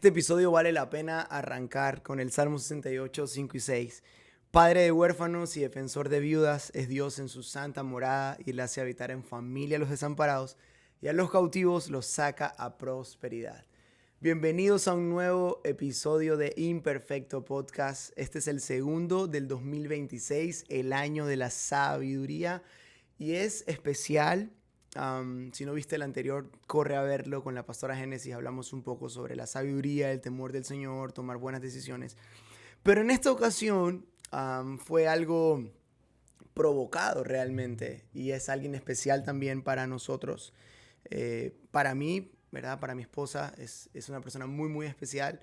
Este episodio vale la pena arrancar con el Salmo 68, 5 y 6. Padre de huérfanos y defensor de viudas es Dios en su santa morada y Él hace habitar en familia a los desamparados y a los cautivos los saca a prosperidad. Bienvenidos a un nuevo episodio de Imperfecto Podcast. Este es el segundo del 2026, el año de la sabiduría, y es especial. Si no viste el anterior, corre a verlo. Con la pastora Génesis hablamos un poco sobre la sabiduría, el temor del Señor, tomar buenas decisiones. Pero en esta ocasión fue algo provocado realmente, y es alguien especial también para nosotros. Para mí, ¿verdad? Para mi esposa es una persona muy, muy especial.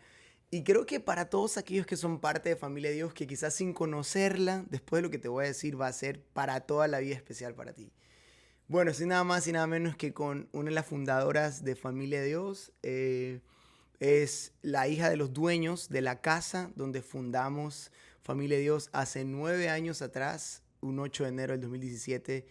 Y creo que para todos aquellos que son parte de Familia de Dios, que quizás sin conocerla, después de lo que te voy a decir, va a ser para toda la vida especial para ti. Bueno, sin nada más y nada menos que con una de las fundadoras de Familia de Dios. Es la hija de los dueños de la casa donde fundamos Familia de Dios hace 9 años atrás, un 8 de enero del 2017.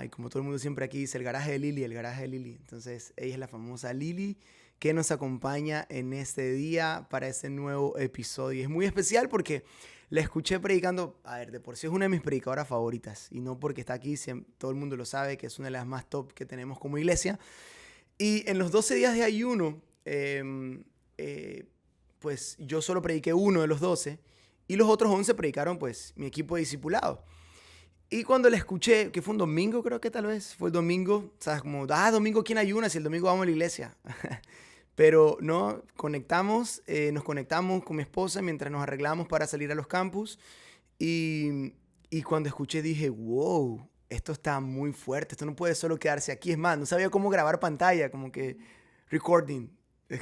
Y como todo el mundo siempre aquí dice, el garaje de Lili, el garaje de Lili. Entonces, ella es la famosa Lili que nos acompaña en este día para este nuevo episodio. Y es muy especial porque la escuché predicando, de por sí es una de mis predicadoras favoritas. Y no porque está aquí, todo el mundo lo sabe, que es una de las más top que tenemos como iglesia. Y en los 12 días de ayuno, pues yo solo prediqué uno de los 12. Y los otros 11 predicaron, pues, mi equipo de discipulado. Y cuando la escuché, que fue un domingo, creo que tal vez, fue el domingo, ¿sabes? Como, domingo, ¿quién ayuna? Si el domingo vamos a la iglesia. Pero no, nos conectamos con mi esposa mientras nos arreglamos para salir a los campus. Y cuando escuché dije, wow, esto está muy fuerte, esto no puede solo quedarse aquí. Es más, no sabía cómo grabar pantalla, como que recording. O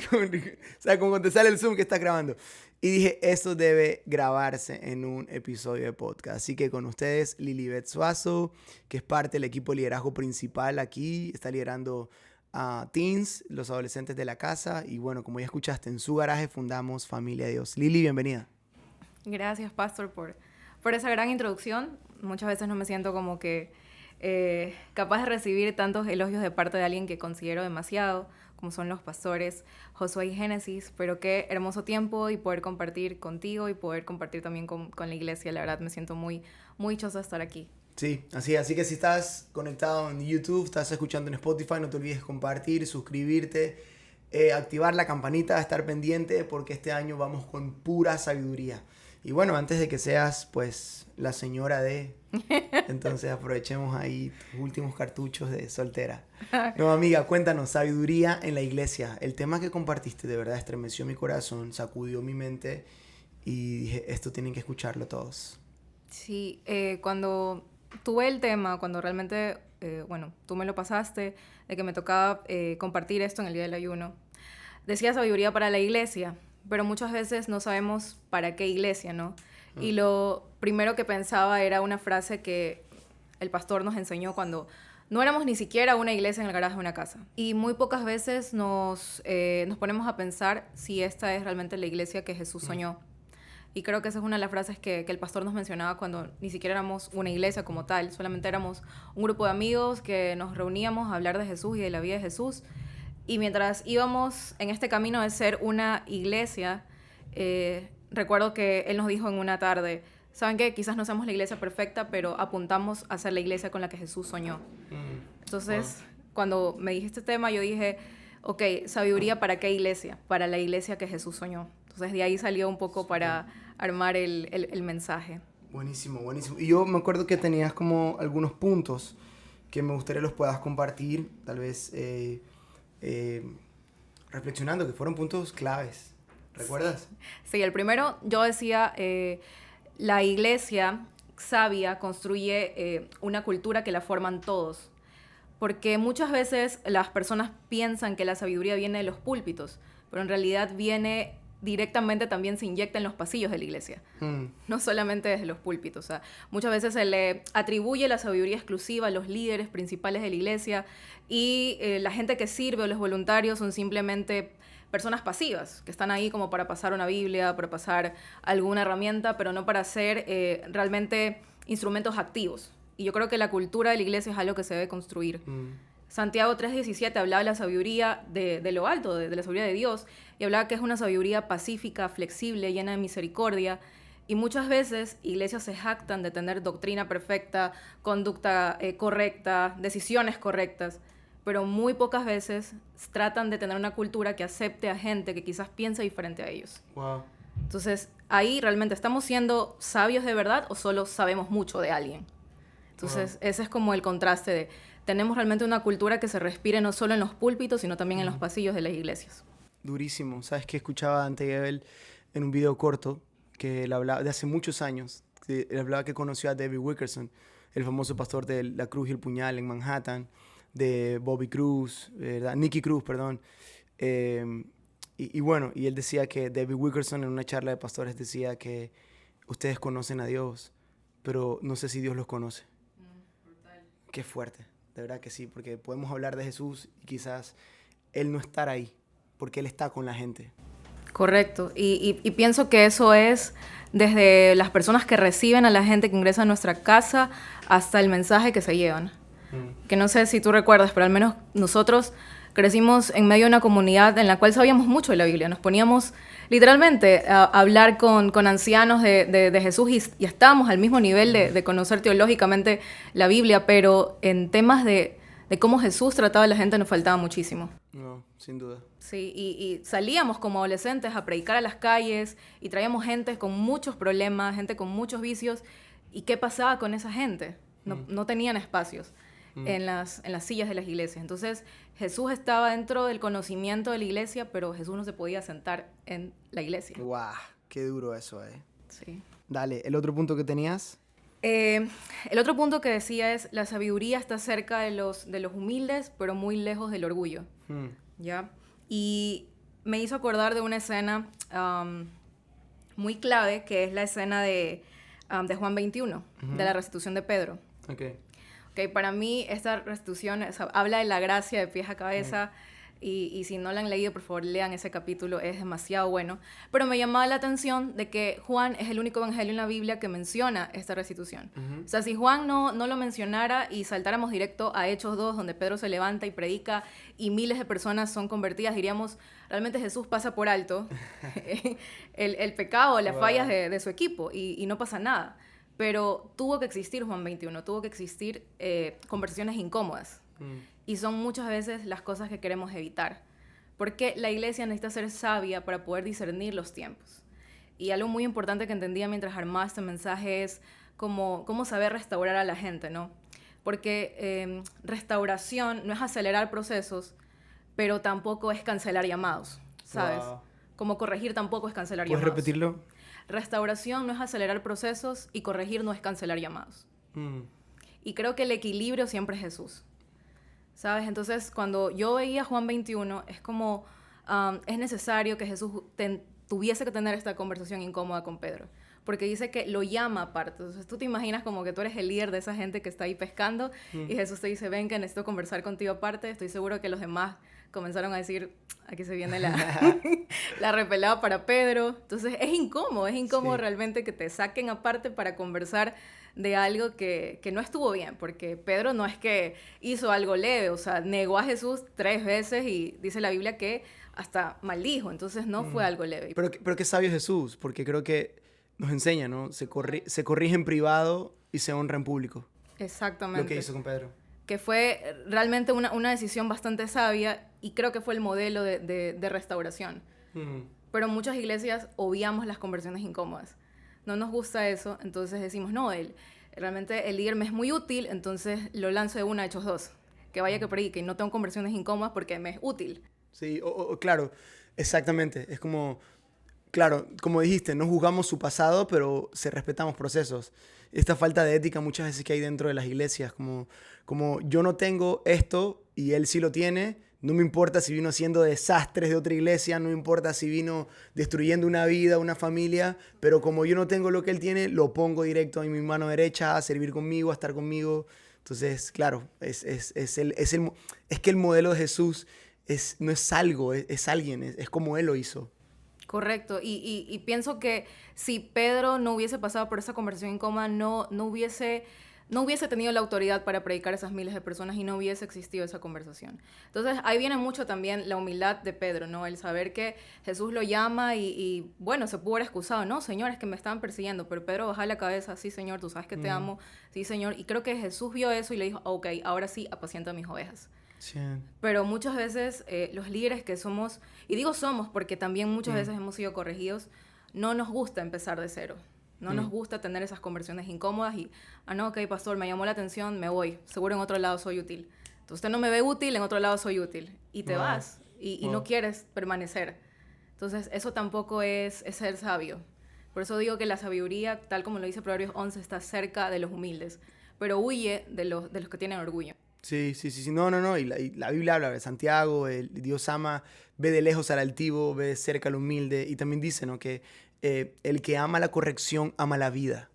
sea, como cuando te sale el Zoom que estás grabando. Y dije, esto debe grabarse en un episodio de podcast. Así que con ustedes, Lilibet Suazo, que es parte del equipo de liderazgo principal aquí. Está liderando a teens, los adolescentes de la casa. Y bueno, como ya escuchaste, en su garaje fundamos Familia de Dios. Lili, bienvenida. Gracias, Pastor, por esa gran introducción. Muchas veces no me siento como que capaz de recibir tantos elogios de parte de alguien que considero demasiado, como son los pastores Josué y Génesis, pero qué hermoso tiempo y poder compartir contigo y poder compartir también con la iglesia. La verdad me siento muy, muy dichosa de estar aquí. Sí, así que si estás conectado en YouTube, estás escuchando en Spotify, no te olvides compartir, suscribirte, activar la campanita, estar pendiente, porque este año vamos con pura sabiduría. Y bueno, antes de que seas, pues, la señora de... Entonces aprovechemos ahí tus últimos cartuchos de soltera. No, amiga, cuéntanos, sabiduría en la iglesia. El tema que compartiste de verdad estremeció mi corazón, sacudió mi mente y dije, esto tienen que escucharlo todos. Sí, cuando tuve el tema, cuando realmente, tú me lo pasaste, de que me tocaba compartir esto en el día del ayuno, decía sabiduría para la iglesia, pero muchas veces no sabemos para qué iglesia, ¿no? Y lo primero que pensaba era una frase que el pastor nos enseñó cuando no éramos ni siquiera una iglesia en el garaje de una casa. Y muy pocas veces nos ponemos a pensar si esta es realmente la iglesia que Jesús soñó. Y creo que esa es una de las frases que el pastor nos mencionaba cuando ni siquiera éramos una iglesia como tal, solamente éramos un grupo de amigos que nos reuníamos a hablar de Jesús y de la vida de Jesús. Y mientras íbamos en este camino de ser una iglesia, recuerdo que él nos dijo en una tarde, ¿saben qué? Quizás no seamos la iglesia perfecta, pero apuntamos a ser la iglesia con la que Jesús soñó. Entonces, cuando me dijiste este tema, yo dije, ok, sabiduría para qué iglesia, para la iglesia que Jesús soñó. Entonces, de ahí salió un poco para armar el mensaje. Buenísimo, buenísimo. Y yo me acuerdo que tenías como algunos puntos que me gustaría los puedas compartir, tal vez reflexionando, que fueron puntos claves. ¿Recuerdas? Sí, el primero, yo decía, la iglesia sabia construye una cultura que la forman todos. Porque muchas veces las personas piensan que la sabiduría viene de los púlpitos, pero en realidad viene directamente, también se inyecta en los pasillos de la iglesia, no solamente desde los púlpitos. O sea, muchas veces se le atribuye la sabiduría exclusiva a los líderes principales de la iglesia y la gente que sirve o los voluntarios son simplemente personas pasivas, que están ahí como para pasar una Biblia, para pasar alguna herramienta, pero no para ser realmente instrumentos activos. Y yo creo que la cultura de la iglesia es algo que se debe construir. Santiago 3:17 hablaba de la sabiduría de lo alto, de la sabiduría de Dios, y hablaba que es una sabiduría pacífica, flexible, llena de misericordia. Y muchas veces iglesias se jactan de tener doctrina perfecta, conducta correcta, decisiones correctas, pero muy pocas veces tratan de tener una cultura que acepte a gente que quizás piense diferente a ellos. Wow. Entonces, ahí realmente estamos siendo sabios de verdad o solo sabemos mucho de alguien. Entonces, ese es como el contraste de tenemos realmente una cultura que se respire no solo en los púlpitos, sino también en los pasillos de las iglesias. Durísimo. ¿Sabes qué escuchaba ante Gebel en un video corto que él hablaba de hace muchos años? Que él hablaba que conoció a David Wilkerson, el famoso pastor de La Cruz y el Puñal en Manhattan, de Bobby Cruz, Nicky Cruz, perdón. Y bueno, y él decía que David Wilkerson en una charla de pastores decía que ustedes conocen a Dios, pero no sé si Dios los conoce. Brutal. Qué fuerte, de verdad que sí, porque podemos hablar de Jesús y quizás Él no estar ahí, porque Él está con la gente. Correcto. Y pienso que eso es desde las personas que reciben a la gente que ingresa a nuestra casa hasta el mensaje que se llevan. Que no sé si tú recuerdas, pero al menos nosotros crecimos en medio de una comunidad en la cual sabíamos mucho de la Biblia. Nos poníamos literalmente a hablar con ancianos de Jesús y estábamos al mismo nivel de conocer teológicamente la Biblia, pero en temas de cómo Jesús trataba a la gente nos faltaba muchísimo. No, sin duda. Sí, y salíamos como adolescentes a predicar a las calles y traíamos gente con muchos problemas, gente con muchos vicios. ¿Y qué pasaba con esa gente? No tenían espacios en las sillas de las iglesias. Entonces, Jesús estaba dentro del conocimiento de la iglesia, pero Jesús no se podía sentar en la iglesia. ¡Guau! Qué duro eso, Sí. Dale, ¿el otro punto que tenías? El otro punto que decía es, la sabiduría está cerca de los humildes, pero muy lejos del orgullo. ¿Ya? Y me hizo acordar de una escena muy clave, que es la escena de Juan 21, de la restitución de Pedro. Okay. Para mí esta restitución habla de la gracia de pies a cabeza, y si no la han leído, por favor, lean ese capítulo, es demasiado bueno. Pero me llamaba la atención de que Juan es el único evangelio en la Biblia que menciona esta restitución. O sea, si Juan no lo mencionara y saltáramos directo a Hechos 2, donde Pedro se levanta y predica y miles de personas son convertidas, diríamos, realmente Jesús pasa por alto el pecado, las fallas de su equipo y no pasa nada. Pero tuvo que existir Juan 21, tuvo que existir conversaciones incómodas. Y son muchas veces las cosas que queremos evitar. Porque la iglesia necesita ser sabia para poder discernir los tiempos. Y algo muy importante que entendía mientras armaba este mensaje es cómo saber restaurar a la gente, ¿no? Porque restauración no es acelerar procesos, pero tampoco es cancelar llamados, ¿sabes? Wow. Como corregir tampoco es cancelar ¿Puedes llamados. repetirlo? Restauración no es acelerar procesos y corregir no es cancelar llamados. Y creo que el equilibrio siempre es Jesús, ¿sabes? Entonces, cuando yo veía Juan 21, es como, es necesario que Jesús tuviese que tener esta conversación incómoda con Pedro, porque dice que lo llama aparte. Entonces, tú te imaginas como que tú eres el líder de esa gente que está ahí pescando, y Jesús te dice, ven, que necesito conversar contigo aparte. Estoy seguro que los demás comenzaron a decir, aquí se viene la repelada para Pedro. Entonces, es incómodo sí, realmente que te saquen aparte para conversar de algo que no estuvo bien, porque Pedro no es que hizo algo leve, o sea, negó a Jesús 3 veces y dice la Biblia que hasta maldijo, entonces no fue algo leve. Pero qué sabio Jesús, porque creo que nos enseña, ¿no? Se corrige en privado y se honra en público. Exactamente. Lo que hizo con Pedro. Que fue realmente una decisión bastante sabia, y creo que fue el modelo de restauración. Pero muchas iglesias obviamos las conversiones incómodas. No nos gusta eso, entonces decimos, no, realmente el líder me es muy útil, entonces lo lanzo de una a Hechos 2. Que vaya que predique y no tengo conversiones incómodas porque me es útil. Sí, claro, exactamente. Es como, claro, como dijiste, no juzgamos su pasado, pero se respetamos procesos. Esta falta de ética muchas veces que hay dentro de las iglesias, como yo no tengo esto y él sí lo tiene. No me importa si vino haciendo desastres de otra iglesia, no me importa si vino destruyendo una vida, una familia, pero como yo no tengo lo que él tiene, lo pongo directo en mi mano derecha a servir conmigo, a estar conmigo. Entonces, claro, es que el modelo de Jesús no es algo, es alguien, es como él lo hizo. Correcto, y pienso que si Pedro no hubiese pasado por esa conversación incómoda, no hubiese no hubiese tenido la autoridad para predicar a esas miles de personas y no hubiese existido esa conversación. Entonces, ahí viene mucho también la humildad de Pedro, ¿no? El saber que Jesús lo llama y bueno, se pudo haber excusado, no, Señor, es que me estaban persiguiendo, pero Pedro baja la cabeza, sí, Señor, tú sabes que te amo, sí, Señor, y creo que Jesús vio eso y le dijo, ok, ahora sí, apacienta a mis ovejas. Sí. Pero muchas veces los líderes que somos, y digo somos porque también muchas veces hemos sido corregidos, no nos gusta empezar de cero. No nos gusta tener esas conversiones incómodas y, no, ok, pastor, me llamó la atención, me voy. Seguro en otro lado soy útil. Entonces usted no me ve útil, en otro lado soy útil. Y te vas y no quieres permanecer. Entonces eso tampoco es ser sabio. Por eso digo que la sabiduría, tal como lo dice Proverbios 11, está cerca de los humildes, pero huye de los que tienen orgullo. Sí. No. Y la Biblia habla de Santiago, Dios ama, ve de lejos al altivo, ve de cerca al humilde. Y también dice, ¿no? Que el que ama la corrección ama la vida.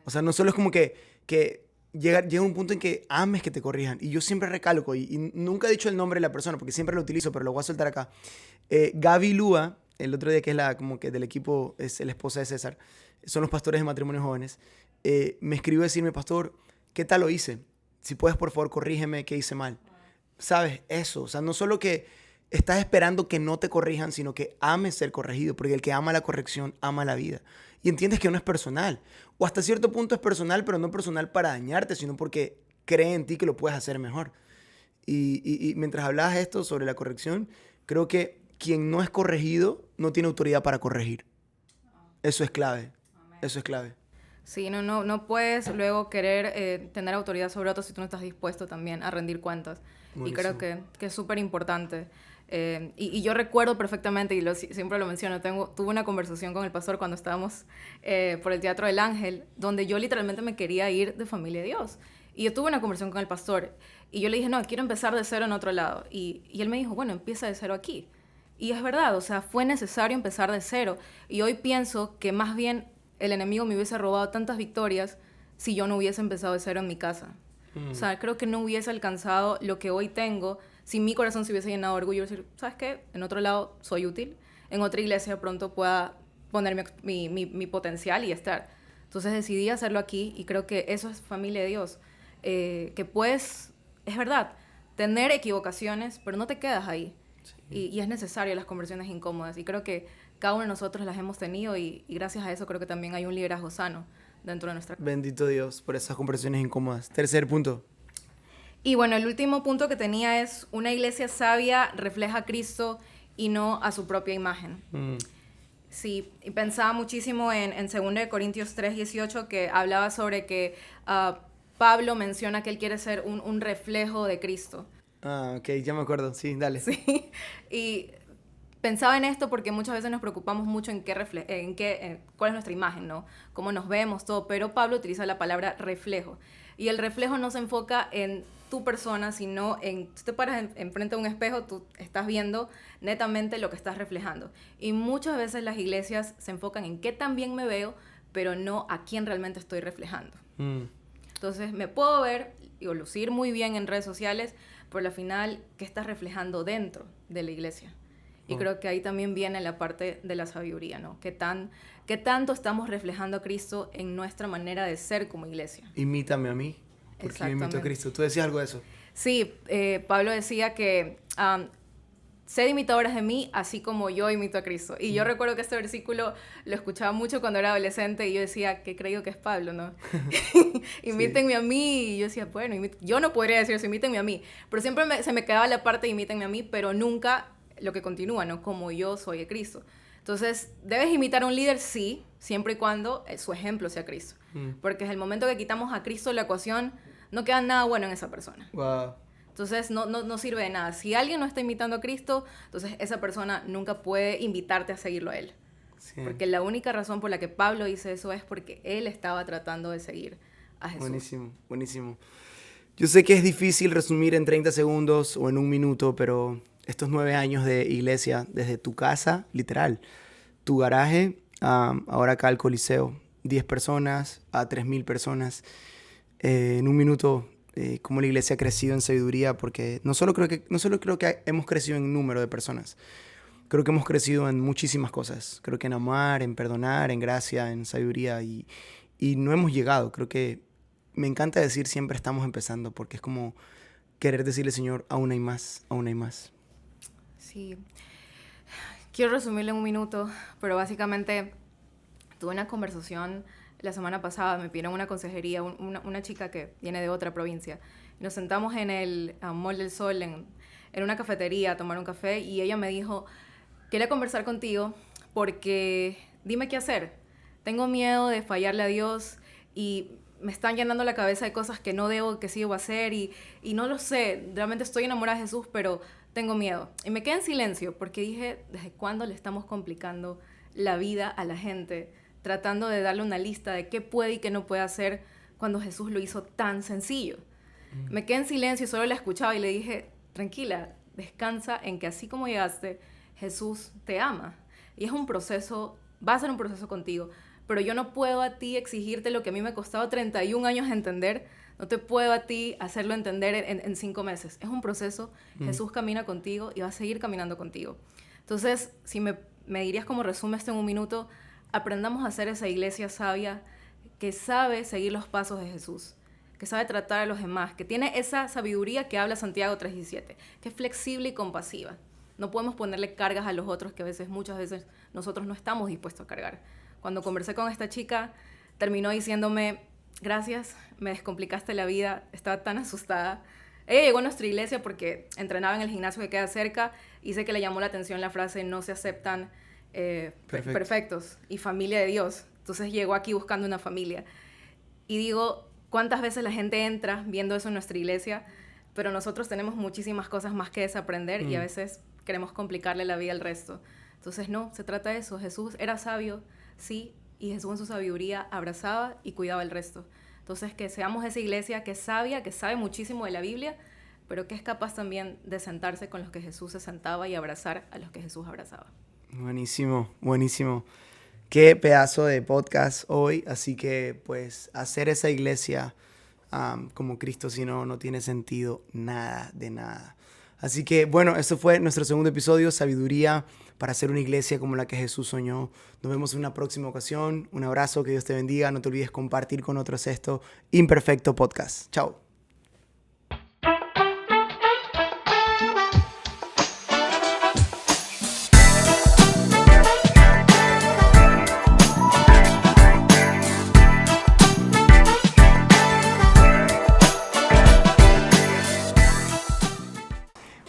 O sea, no solo es como que llega un punto en que ames que te corrijan. Y yo siempre recalco, y nunca he dicho el nombre de la persona, porque siempre lo utilizo, pero lo voy a soltar acá. Gaby Lua, el otro día que es como que del equipo, es la esposa de César, son los pastores de matrimonios jóvenes, me escribió a decirme, pastor, ¿qué tal lo hice? Si puedes, por favor, corrígeme qué hice mal. ¿Sabes? Eso, o sea, no solo que estás esperando que no te corrijan, sino que ames ser corregido, porque el que ama la corrección ama la vida. Y entiendes que no es personal. O hasta cierto punto es personal, pero no personal para dañarte, sino porque cree en ti que lo puedes hacer mejor. Y mientras hablabas esto sobre la corrección, creo que quien no es corregido no tiene autoridad para corregir. Eso es clave. Eso es clave. Sí, no puedes luego querer tener autoridad sobre otros si tú no estás dispuesto también a rendir cuentas. Buenísimo. Y creo que es súper importante. Y yo recuerdo perfectamente, y siempre lo menciono, tuve una conversación con el pastor cuando estábamos por el Teatro del Ángel, donde yo literalmente me quería ir de Familia de Dios. Y yo tuve una conversación con el pastor, y yo le dije, no, quiero empezar de cero en otro lado. Y él me dijo, bueno, empieza de cero aquí. Y es verdad, o sea, fue necesario empezar de cero. Y hoy pienso que más bien el enemigo me hubiese robado tantas victorias si yo no hubiese empezado de cero en mi casa. O sea, creo que no hubiese alcanzado lo que hoy tengo si mi corazón se hubiese llenado de orgullo y decir, ¿sabes qué? En otro lado soy útil, en otra iglesia pronto pueda poner mi potencial y estar. Entonces decidí hacerlo aquí y creo que eso es familia de Dios. Que puedes, es verdad, tener equivocaciones, pero no te quedas ahí. Sí. Y es necesario las conversiones incómodas. Y creo que cada uno de nosotros las hemos tenido y gracias a eso creo que también hay un liderazgo sano dentro de nuestra... Bendito Dios por esas conversaciones incómodas. Tercer punto. Y bueno, el último punto que tenía es una iglesia sabia refleja a Cristo y no a su propia imagen. Sí, y pensaba muchísimo en 2 Corintios 3:18 que hablaba sobre que Pablo menciona que él quiere ser un reflejo de Cristo. Ok, ya me acuerdo. Sí, dale. Sí, y pensaba en esto porque muchas veces nos preocupamos mucho en cuál es nuestra imagen, ¿no? Cómo nos vemos, todo, pero Pablo utiliza la palabra reflejo. Y el reflejo no se enfoca en tu persona, sino en, tú te paras enfrente de un espejo, tú estás viendo netamente lo que estás reflejando. Y muchas veces las iglesias se enfocan en qué tan bien me veo, pero no a quién realmente estoy reflejando. Entonces me puedo ver o lucir muy bien en redes sociales, pero al final, ¿qué estás reflejando dentro de la iglesia? Y creo que ahí también viene la parte de la sabiduría, ¿no? ¿Qué tanto estamos reflejando a Cristo en nuestra manera de ser como iglesia? Imítame a mí, porque yo imito a Cristo. ¿Tú decías algo de eso? Sí, Pablo decía que sed imitadores de mí, así como yo imito a Cristo. Y yo recuerdo que este versículo lo escuchaba mucho cuando era adolescente y yo decía, ¿qué creo que es Pablo, no? Imítenme a mí. Y yo decía, bueno, yo no podría decir eso, imítenme a mí. Pero siempre se me quedaba la parte de imítenme a mí, pero nunca lo que continúa, ¿no? Como yo soy de Cristo. Entonces, ¿debes imitar a un líder? Sí, siempre y cuando su ejemplo sea Cristo. Porque es el momento que quitamos a Cristo de la ecuación, no queda nada bueno en esa persona. Wow. Entonces, no sirve de nada. Si alguien no está imitando a Cristo, entonces esa persona nunca puede invitarte a seguirlo a él. Sí. Porque la única razón por la que Pablo dice eso es porque él estaba tratando de seguir a Jesús. Buenísimo, buenísimo. Yo sé que es difícil resumir en 30 segundos o en un minuto, pero estos 9 años de iglesia, desde tu casa, literal, tu garaje, ahora acá al Coliseo, 10 personas a 3,000 personas, en un minuto, cómo la iglesia ha crecido en sabiduría, porque no solo creo que hemos crecido en número de personas, creo que hemos crecido en muchísimas cosas. Creo que en amar, en perdonar, en gracia, en sabiduría, y no hemos llegado. Creo que me encanta decir siempre estamos empezando, porque es como querer decirle, Señor, aún hay más, aún hay más. Sí. Quiero resumirlo en un minuto, pero básicamente tuve una conversación la semana pasada, me pidieron una consejería, una chica que viene de otra provincia. Nos sentamos en el Mall del Sol, en una cafetería, a tomar un café, y ella me dijo, quería conversar contigo porque dime qué hacer. Tengo miedo de fallarle a Dios y me están llenando la cabeza de cosas que no debo, que sí debo hacer y no lo sé. Realmente estoy enamorada de Jesús, pero tengo miedo. Y me quedé en silencio porque dije, ¿desde cuándo le estamos complicando la vida a la gente? Tratando de darle una lista de qué puede y qué no puede hacer cuando Jesús lo hizo tan sencillo. Me quedé en silencio y solo la escuchaba y le dije, tranquila, descansa en que así como llegaste, Jesús te ama. Y es un proceso, va a ser un proceso contigo, pero yo no puedo a ti exigirte lo que a mí me ha costado 31 años entender, no te puedo a ti hacerlo entender en 5 meses. Es un proceso, Jesús camina contigo y va a seguir caminando contigo. Entonces, si me dirías como resume esto en un minuto, aprendamos a ser esa iglesia sabia que sabe seguir los pasos de Jesús, que sabe tratar a los demás, que tiene esa sabiduría que habla Santiago 3:17, que es flexible y compasiva. No podemos ponerle cargas a los otros que muchas veces nosotros no estamos dispuestos a cargar. Cuando conversé con esta chica, terminó diciéndome, gracias, me descomplicaste la vida, estaba tan asustada. Ella llegó a nuestra iglesia porque entrenaba en el gimnasio que queda cerca y sé que le llamó la atención la frase, no se aceptan perfectos y familia de Dios. Entonces llegó aquí buscando una familia. Y digo, ¿cuántas veces la gente entra viendo eso en nuestra iglesia? Pero nosotros tenemos muchísimas cosas más que desaprender y a veces queremos complicarle la vida al resto. Entonces no, se trata de eso. Jesús era sabio, sí, y Jesús en su sabiduría abrazaba y cuidaba el resto. Entonces que seamos esa iglesia que es sabia, que sabe muchísimo de la Biblia, pero que es capaz también de sentarse con los que Jesús se sentaba y abrazar a los que Jesús abrazaba. Buenísimo, buenísimo. Qué pedazo de podcast hoy, así que pues hacer esa iglesia como Cristo, si no, no tiene sentido nada de nada. Así que bueno, esto fue nuestro segundo episodio, Sabiduría para hacer una iglesia como la que Jesús soñó. Nos vemos en una próxima ocasión. Un abrazo, que Dios te bendiga. No te olvides compartir con otros esto Imperfecto Podcast. Chao.